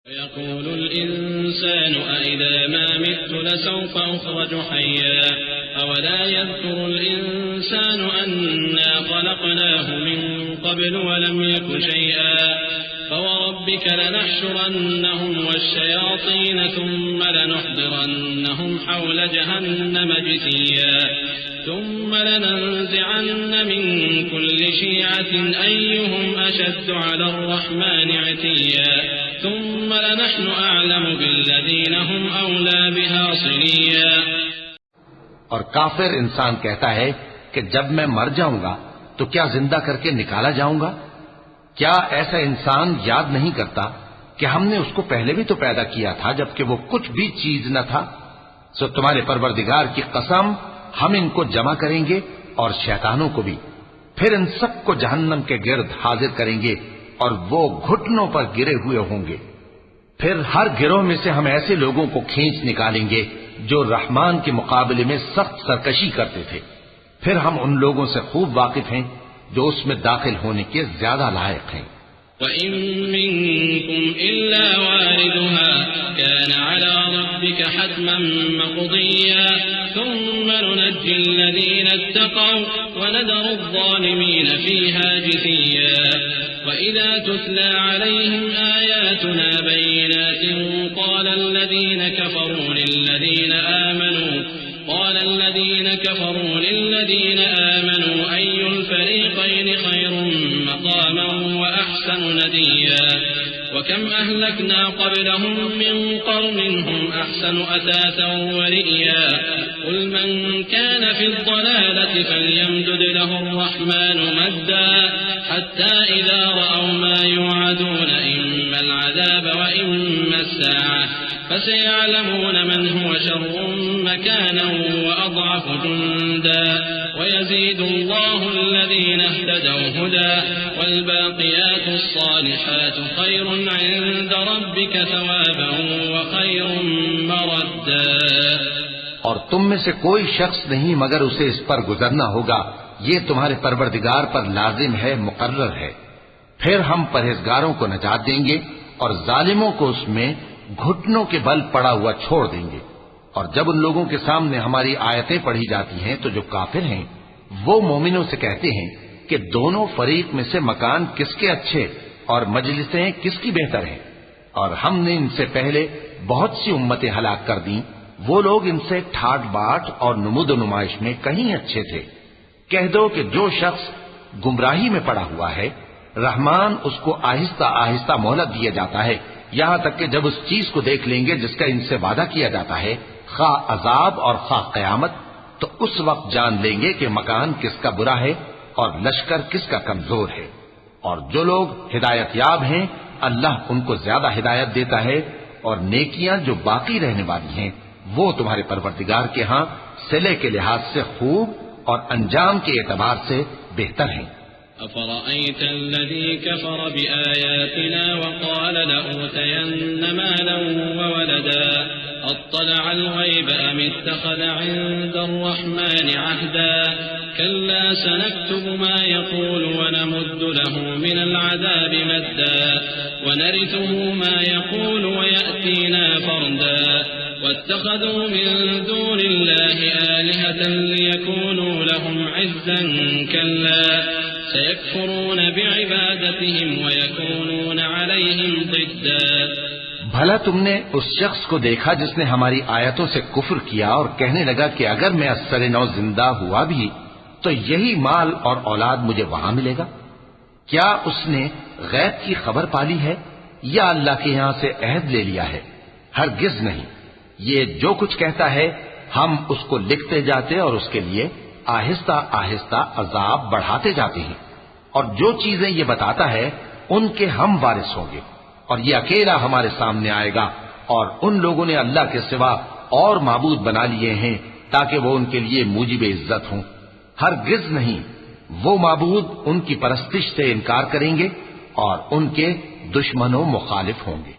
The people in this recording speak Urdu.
يقول الإنسان أإذا ما مت لسوف أخرج حيا أولا يذكر الإنسان أنا خلقناه من قبل ولم يك شيئا فوربك لنحشرنهم والشياطين ثم لنحضرنهم حول جهنم جثيا ثم لننزعن من كل شيعة أيهم أشد على الرحمن عتيا ثم لنحن أعلم بالذين هم أولى بها صليا۔ اور کافر انسان کہتا ہے کہ جب میں مر جاؤں گا تو کیا زندہ کر کے نکالا جاؤں گا؟ کیا ایسا انسان یاد نہیں کرتا کہ ہم نے اس کو پہلے بھی تو پیدا کیا تھا جبکہ وہ کچھ بھی چیز نہ تھا؟ سو تمہارے پروردگار کی قسم ہم ان کو جمع کریں گے اور شیطانوں کو بھی، پھر ان سب کو جہنم کے گرد حاضر کریں گے اور وہ گھٹنوں پر گرے ہوئے ہوں گے۔ پھر ہر گروہ میں سے ہم ایسے لوگوں کو کھینچ نکالیں گے جو رحمان کے مقابلے میں سخت سرکشی کرتے تھے، پھر ہم ان لوگوں سے خوب واقف ہیں جو اس میں داخل ہونے کے زیادہ لائق ہیں۔ وَإِن مِّنكُمْ إِلَّا وَارِدُهَا كَانَ عَلَى رَبِّكَ حَتْمًا مَّقْضِيًّا ثُمَّ نُنَجِّي الَّذِينَ اتَّقَوْا وَنَذَرُ الظَّالِمِينَ فِيهَا جِثِيًّا وَإِذَا تُتْلَى عَلَيْهِمْ آيَاتُنَا بَيِّنَاتٍ قَالَ الَّذِينَ كَفَرُوا لِلَّذِينَ آمَنُوا أَيُّ الْفَرِيقَيْنِ خَيْرٌ مَّقَامًا وَأَحْسَنُ نَدِيًّا وَكَمْ أَهْلَكْنَا قَبْلَهُم مِّن قَرْنٍ هُمْ أَحْسَنُ أَثَاثًا وَرِئْيًا قُلْ مَن كَانَ فِي الضَّلَالَةِ فَلْيَمْدُدْ لَهُ الرَّحْمَٰنُ مَدًّا حَتَّىٰ إِذَا رَأَوْا مَا يُوعَدُونَ إِمَّا الْعَذَابَ وَإِمَّا السَّاعَةَ فَسَيَعْلَمُونَ مَنْ هُوَ شَرٌّ مَّكَانًا وَأَضْعَفُ جُندًا وَيَزِيدُ اللَّهُ الَّذِينَ اهْتَدَوْا هُدًى وَالْبَاقِيَاتُ الصَّالِحَاتُ خَيْرٌ عِندَ رَبِّكَ ثَوَابًا وَخَيْرٌ مَّرَدًّا۔ اور تم میں سے کوئی شخص نہیں مگر اسے اس پر گزرنا ہوگا، یہ تمہارے پروردگار پر لازم ہے، مقرر ہے۔ پھر ہم پرہیزگاروں کو نجات دیں گے اور ظالموں کو اس میں گھٹنوں کے بل پڑا ہوا چھوڑ دیں گے۔ اور جب ان لوگوں کے سامنے ہماری آیتیں پڑھی جاتی ہیں تو جو کافر ہیں وہ مومنوں سے کہتے ہیں کہ دونوں فریق میں سے مکان کس کے اچھے اور مجلسیں کس کی بہتر ہیں، اور ہم نے ان سے پہلے بہت سی امتیں ہلاک کر دیں، وہ لوگ ان سے ٹھاٹ باٹ اور نمود و نمائش میں کہیں اچھے تھے۔ کہہ دو کہ جو شخص گمراہی میں پڑا ہوا ہے، رحمان اس کو آہستہ آہستہ مہلت دیا جاتا ہے، یہاں تک کہ جب اس چیز کو دیکھ لیں گے جس کا ان سے وعدہ کیا جاتا ہے، خواہ عذاب اور خواہ قیامت، تو اس وقت جان لیں گے کہ مکان کس کا برا ہے اور لشکر کس کا کمزور ہے۔ اور جو لوگ ہدایت یاب ہیں اللہ ان کو زیادہ ہدایت دیتا ہے، اور نیکیاں جو باقی رہنے والی ہیں وہ تمہارے پروردگار کے ہاں صلے کے لحاظ سے خوب اور انجام کے اعتبار سے بہتر ہیں۔ أفرأيت الذي كفر بآياتنا وقال لأوتين مالا وولدا أطلع الغيب أم اتخذ عند الرحمن عهدا كلا سنكتب ما يقول ونمد له من العذاب مدا ونرثه ما يقول ويأتينا فردا واتخذوا من دون الله آلهة ليكونوا لهم عزا كلا سيكفرون بعبادتهم ويكونون عليهم ضدا۔ بھلا تم نے اس شخص کو دیکھا جس نے ہماری آیتوں سے کفر کیا اور کہنے لگا کہ اگر میں اثر نو زندہ ہوا بھی تو یہی مال اور اولاد مجھے وہاں ملے گا؟ کیا اس نے غیب کی خبر پالی ہے یا اللہ کے یہاں سے عہد لے لیا ہے؟ ہرگز نہیں، یہ جو کچھ کہتا ہے ہم اس کو لکھتے جاتے اور اس کے لیے آہستہ آہستہ عذاب بڑھاتے جاتے ہیں، اور جو چیزیں یہ بتاتا ہے ان کے ہم وارث ہوں گے، اور یہ اکیلا ہمارے سامنے آئے گا۔ اور ان لوگوں نے اللہ کے سوا اور معبود بنا لیے ہیں تاکہ وہ ان کے لیے موجب عزت ہوں، ہرگز نہیں، وہ معبود ان کی پرستش سے انکار کریں گے اور ان کے دشمن و مخالف ہوں گے۔